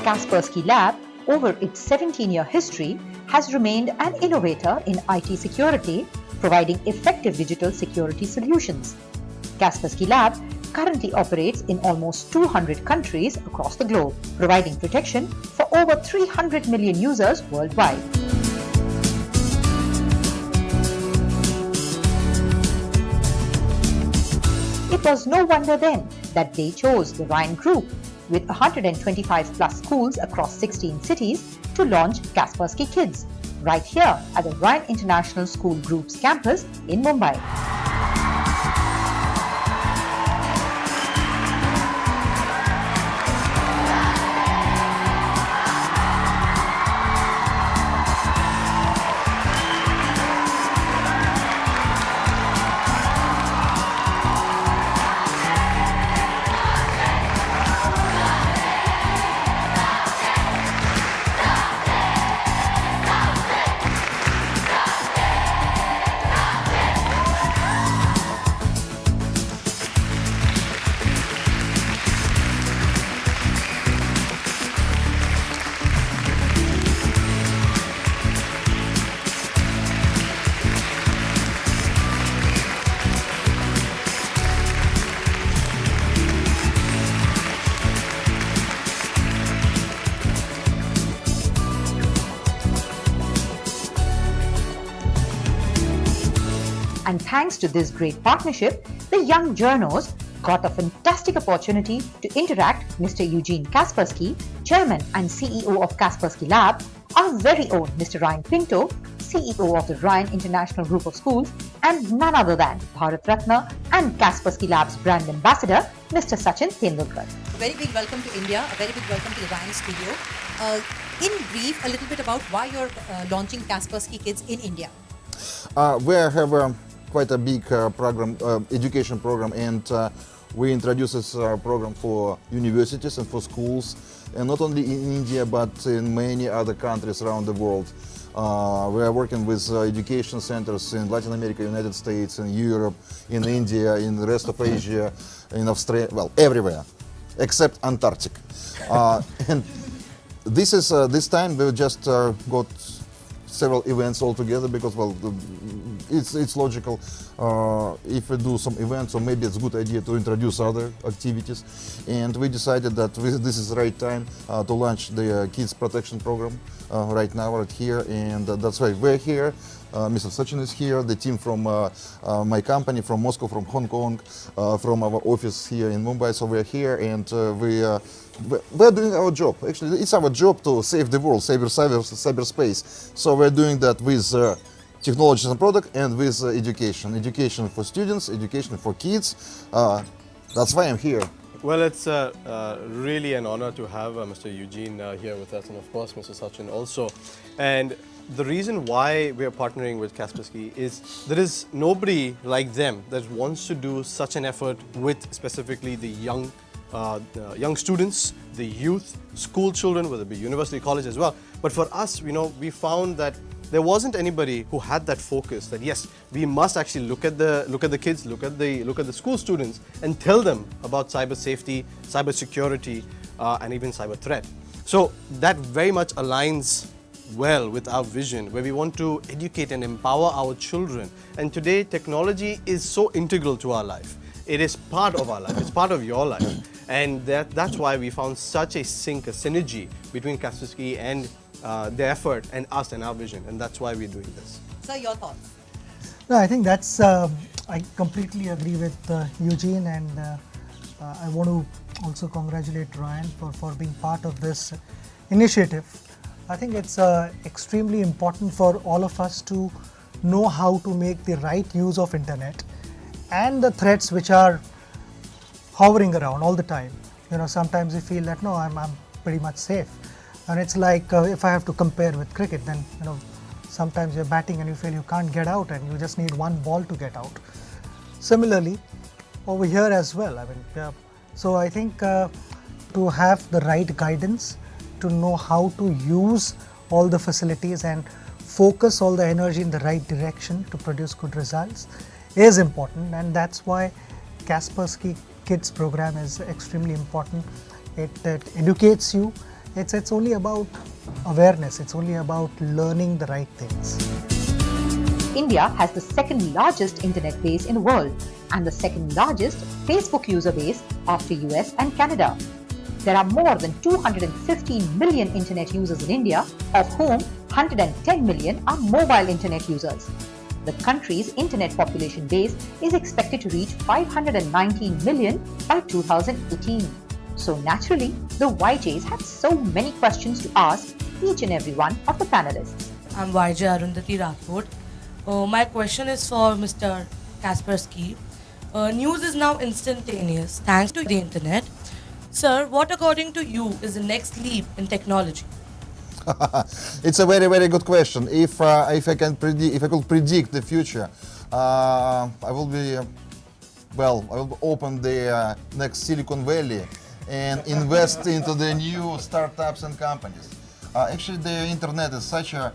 Kaspersky Lab, over its 17-year history, has remained an innovator in IT security, providing effective digital security solutions. Kaspersky Lab currently operates in almost 200 countries across the globe, providing protection for over 300 million users worldwide. It was no wonder then that they chose the Ryan Group, with 125 plus schools across 16 cities, to launch Kaspersky Kids, right here at the Ryan International School Group's campus in Mumbai. And thanks to this great partnership, the young journos got a fantastic opportunity to interact with Mr. Eugene Kaspersky, Chairman and CEO of Kaspersky Labs, our very own Mr. Ryan Pinto, CEO of the Ryan International Group of Schools, and none other than Bharat Ratna and Kaspersky Labs brand ambassador, Mr. Sachin Tendulkar. A very big welcome to India, a very big welcome to the Ryan studio. In brief, a little bit about why you're launching Kaspersky Kids in India. We have quite a big program, education program, and we introduce this program for universities and for schools, and not only in India but in many other countries around the world. We are working with education centers in Latin America, United States, in Europe, in India, in the rest of Asia, in Australia, well, everywhere, except Antarctica. And this time we just got several events all together because, well, it's logical if we do some events, or maybe it's a good idea to introduce other activities. And we decided that this is the right time to launch the Kids Protection Program right now, right here, and that's why we're here. Mr. Sachin is here, the team from my company, from Moscow, from Hong Kong, from our office here in Mumbai. So we're here, and we're doing our job. Actually, it's our job to save the world, save cyberspace. So we're doing that with technologies and product and with education. Education for students, education for kids. That's why I'm here. Well, it's really an honor to have Mr. Eugene here with us, and of course Mr. Sachin also. And the reason why we are partnering with Kaspersky is there is nobody like them that wants to do such an effort with specifically the young students, the youth, school children, whether it be university, college as well. But for us, we found that there wasn't anybody who had that focus that yes, we must actually look at the kids, look at the school students, and tell them about cyber safety, cyber security, and even cyber threat. So that very much aligns well with our vision, where we want to educate and empower our children. And today, technology is so integral to our life. It is part of our life. It's part of your life. And that's why we found such a synergy between Kaspersky and their effort and us and our vision. And that's why we're doing this. Sir, your thoughts? No, I think that's, I completely agree with Eugene, and I want to also congratulate Ryan for being part of this initiative. I think it's extremely important for all of us to know how to make the right use of internet and the threats which are hovering around all the time. Sometimes we feel that no, I'm pretty much safe, and it's like if I have to compare with cricket, then sometimes you're batting and you feel you can't get out, and you just need one ball to get out. Similarly, over here as well. So I think to have the right guidance, to know how to use all the facilities and focus all the energy in the right direction to produce good results is important, and that's why Kaspersky Kids program is extremely important. It educates you, It's only about awareness. It's only about learning the right things. India has the second largest internet base in the world and the second largest Facebook user base after US and Canada. There are more than 215 million internet users in India, of whom 110 million are mobile internet users. The country's internet population base is expected to reach 519 million by 2018. So naturally, the YJs have so many questions to ask each and every one of the panelists. I'm YJ Arundhati Rathod. My question is for Mr. Kaspersky. News is now instantaneous thanks to the internet. Sir, what according to you is the next leap in technology? It's a very, very good question. If I could predict the future, I will open the next Silicon Valley and invest into the new startups and companies. Actually, the internet is such a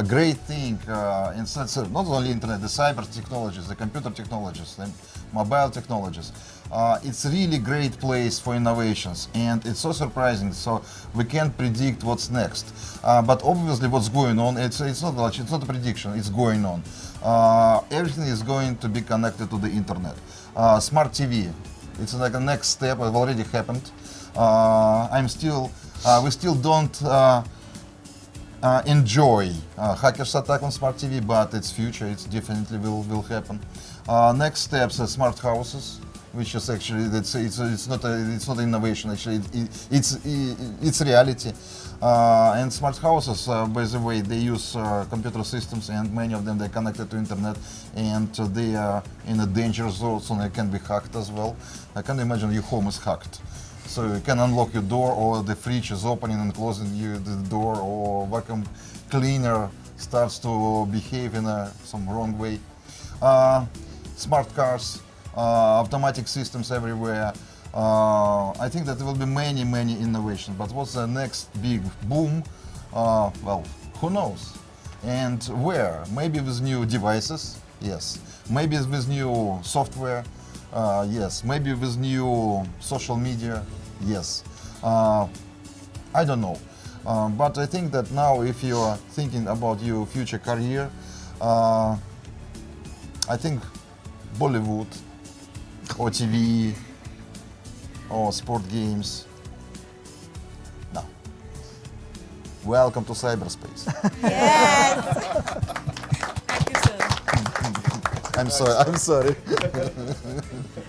great thing. Not only internet, the cyber technologies, the computer technologies, the mobile technologies. It's really great place for innovations, and it's so surprising. So we can't predict what's next. But obviously, what's going on? It's not a prediction. It's going on. Everything is going to be connected to the internet. Smart TV. It's like a next step. It already happened. We still don't enjoy hackers attack on smart TV, but it's future. It definitely will happen. Next steps are smart houses, which is actually it's not innovation. Actually, it's reality. And smart houses, by the way, they use computer systems, and many of them they're connected to internet, and they are in a danger zone, so they can be hacked as well. I can imagine your home is hacked. So you can unlock your door, or the fridge is opening and closing the door, or vacuum cleaner starts to behave in some wrong way. Smart cars, automatic systems everywhere. I think that there will be many innovations. But what's the next big boom? Well, who knows? And where? Maybe with new devices, yes. Maybe with new software, yes. Maybe with new social media, yes. I don't know. But I think that now, if you are thinking about your future career, I think Bollywood or TV or sport games. No. Welcome to cyberspace. Yes! Thank you, sir. I'm sorry.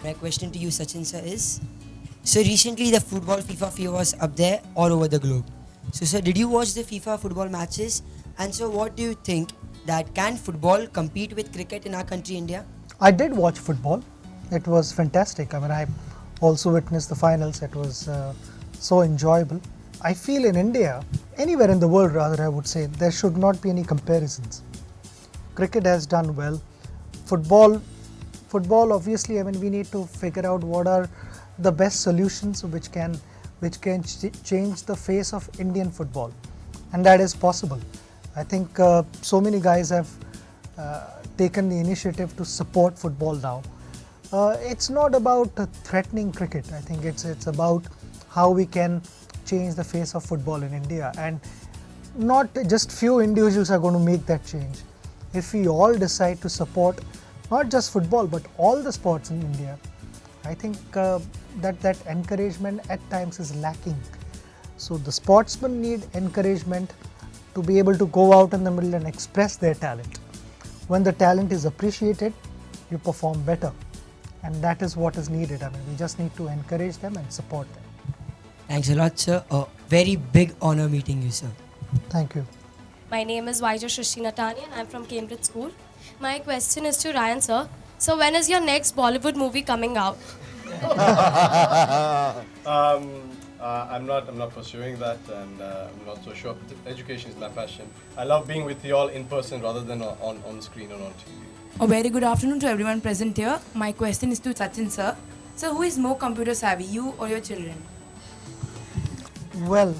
My question to you, Sachin sir, is, so recently the football FIFA fever was up there all over the globe. So sir, did you watch the FIFA football matches? And so what do you think, that can football compete with cricket in our country, India? I did watch football. It was fantastic. I mean, I also witnessed the finals. It was so enjoyable. I feel in India, anywhere in the world rather, I would say, there should not be any comparisons. Cricket has done well. Football obviously, I mean, we need to figure out what are the best solutions which can change the face of Indian football, and that is possible. I think so many guys have taken the initiative to support football now. It's not about threatening cricket. I think it's about how we can change the face of football in India, and not just few individuals are going to make that change. If we all decide to support not just football but all the sports in India, I think that encouragement at times is lacking. So the sportsmen need encouragement to be able to go out in the middle and express their talent. When the talent is appreciated, you perform better, and that is what is needed. I mean, we just need to encourage them and support them. Thanks a lot, sir. A very big honor meeting you, sir. Thank you. My name is Shrishti Natani and I'm from Cambridge School. My question is to Ryan sir. So when is your next Bollywood movie coming out? I'm not pursuing that, and I'm not so sure. Education is my passion. I love being with you all in person rather than on screen or on TV. A very good afternoon to everyone present here. My question is to Sachin sir. So who is more computer savvy, you or your children? Well,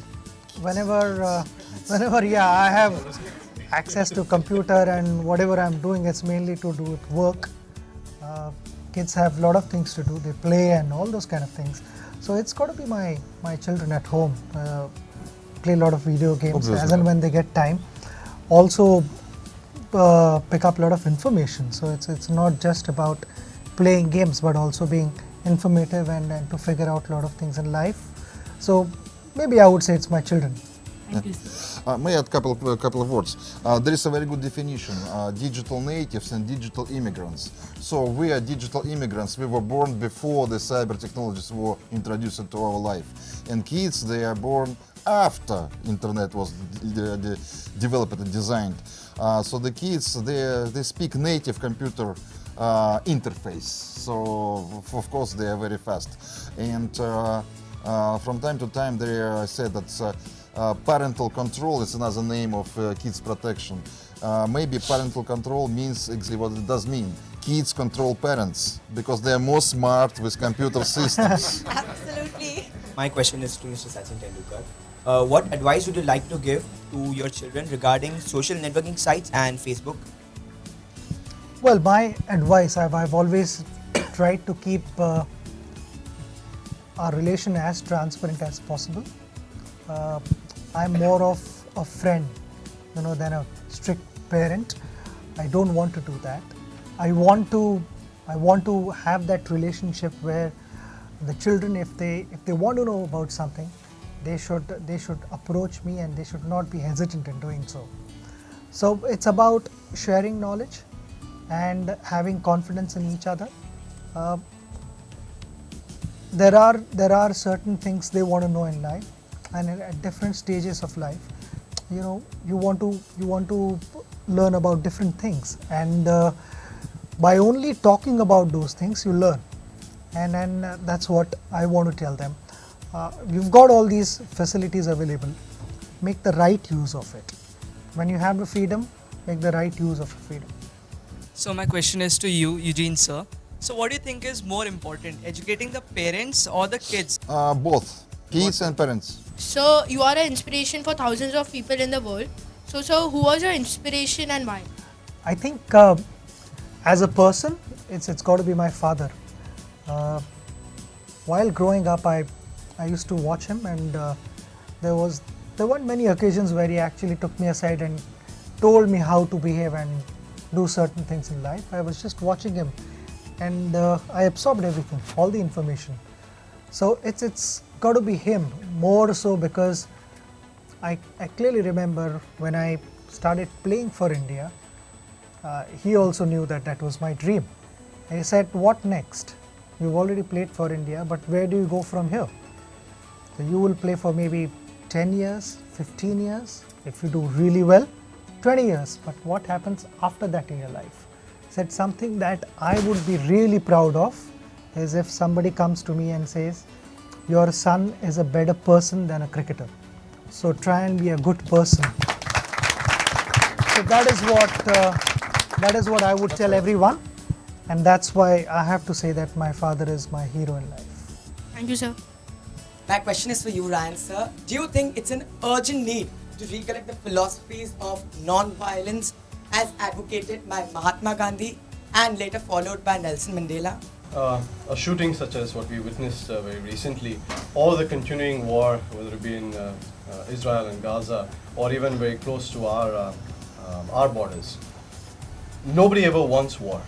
whenever I have access to computer, and whatever I'm doing, it's mainly to do with work. Kids have a lot of things to do. They play and all those kind of things. So it's got to be my children at home. play a lot of video games Obviously. as and when they get time. Also pick up a lot of information. So it's not just about playing games, but also being informative and to figure out a lot of things in life. So maybe I would say it's my children. Thank you, sir. May I add a couple of words? There is a very good definition: digital natives and digital immigrants. So we are digital immigrants. We were born before the cyber technologies were introduced into our life, and kids, they are born after internet was developed and designed. So the kids, they speak native computer interface. So of course they are very fast, and from time to time they said that parental control is another name of kids protection. Maybe parental control means exactly what it does mean. Kids control parents because they are more smart with computer systems. Absolutely. My question is to Mr. Sachin Tendulkar. What advice would you like to give to your children regarding social networking sites and Facebook? Well, my advice, I've always tried to keep our relation as transparent as possible. I'm more of a friend, than a strict parent. I don't want to do that. I want to have that relationship where the children, if they want to know about something, they should approach me and they should not be hesitant in doing so. So it's about sharing knowledge and having confidence in each other. There are certain things they want to know in life, and at different stages of life, you want to learn about different things, and by only talking about those things, you learn, and that's what I want to tell them. You've got all these facilities available. Make the right use of it. When you have the freedom, make the right use of the freedom. So my question is to you, Eugene sir. So what do you think is more important, educating the parents or the kids? Both, kids and parents. So you are an inspiration for thousands of people in the world. So who was your inspiration and why? I think as a person, it's got to be my father. While growing up, I used to watch him, and there weren't many occasions where he actually took me aside and told me how to behave and do certain things in life. I was just watching him, and I absorbed everything, all the information. So it's got to be him, more so because I clearly remember when I started playing for India, he also knew that was my dream. And he said, what next? You've already played for India, but where do you go from here? So you will play for maybe 10 years, 15 years, if you do really well, 20 years. But what happens after that in your life? He said something that I would be really proud of is if somebody comes to me and says, your son is a better person than a cricketer. So try and be a good person. So that is what I would tell everyone. And that's why I have to say that my father is my hero in life. Thank you, sir. My question is for you, Ryan sir. Do you think it's an urgent need to recollect the philosophies of non-violence as advocated by Mahatma Gandhi and later followed by Nelson Mandela? A shooting such as what we witnessed very recently, or the continuing war, whether it be in Israel and Gaza, or even very close to our borders. Nobody ever wants war.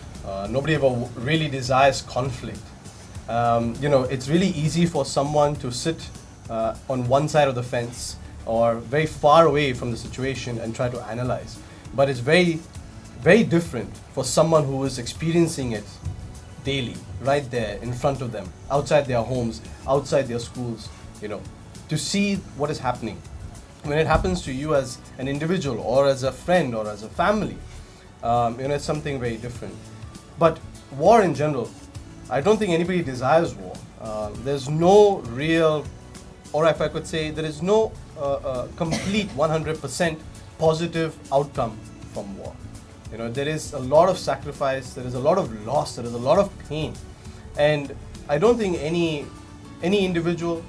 Nobody ever really desires conflict. It's really easy for someone to sit on one side of the fence or very far away from the situation and try to analyze. But it's very, very different for someone who is experiencing it daily, right there in front of them, outside their homes, outside their schools, to see what is happening. When it happens to you as an individual or as a friend or as a family, it's something very different. But war in general, I don't think anybody desires war. There's no real, or if I could say, there is no complete 100% positive outcome from war. There is a lot of sacrifice, there is a lot of loss, there is a lot of pain. And I don't think any individual,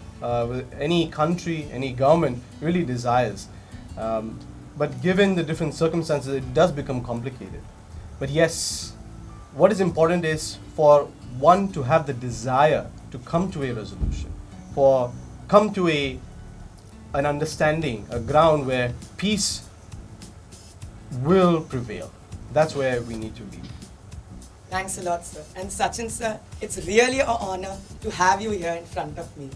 any country, any government really desires. But given the different circumstances, it does become complicated. But yes, what is important is for one to have the desire to come to a resolution, come to a an understanding, a ground where peace will prevail. That's where we need to be. Thanks a lot, sir. And Sachin, sir, it's really an honor to have you here in front of me.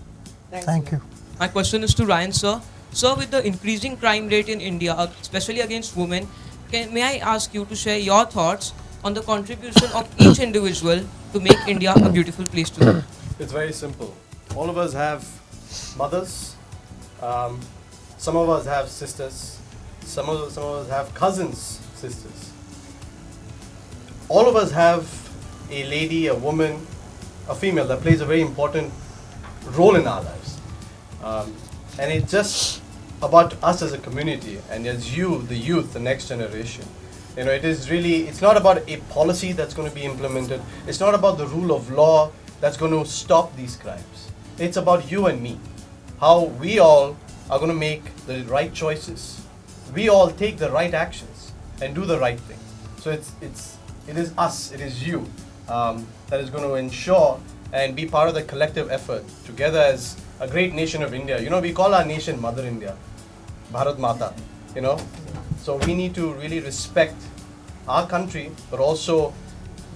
Thanks Thank a lot. you. My question is to Ryan, sir. Sir, with the increasing crime rate in India, especially against women, may I ask you to share your thoughts on the contribution of each individual to make India a beautiful place to live? It's very simple. All of us have mothers. Some of us have sisters. Some of us have cousins, sisters. All of us have a lady, a woman, a female that plays a very important role in our lives. And it's just about us as a community and as you, the youth, the next generation. You know, it's not about a policy that's going to be implemented. It's not about the rule of law that's going to stop these crimes. It's about you and me. How we all are going to make the right choices. We all take the right actions and do the right thing. So it is us, it is you that is going to ensure and be part of the collective effort together as a great nation of India. You know, we call our nation Mother India, Bharat Mata, you know. So we need to really respect our country, but also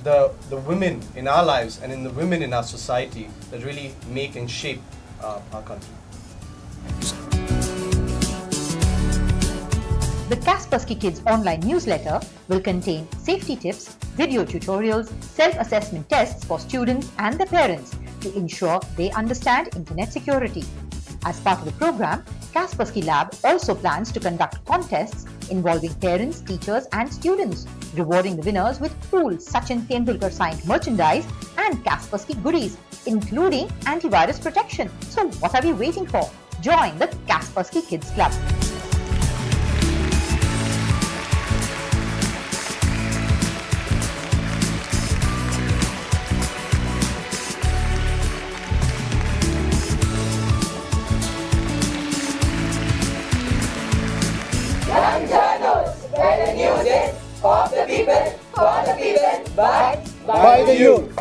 the women in our lives and in the women in our society that really make and shape our country. The Kaspersky Kids online newsletter will contain safety tips, video tutorials, self-assessment tests for students and their parents to ensure they understand internet security. As part of the program, Kaspersky Lab also plans to conduct contests involving parents, teachers and students, rewarding the winners with cool Sachin Tendulkar signed merchandise and Kaspersky goodies, including antivirus protection. So what are we waiting for? Join the Kaspersky Kids Club. Where the news is of the people, for the people, by the youth.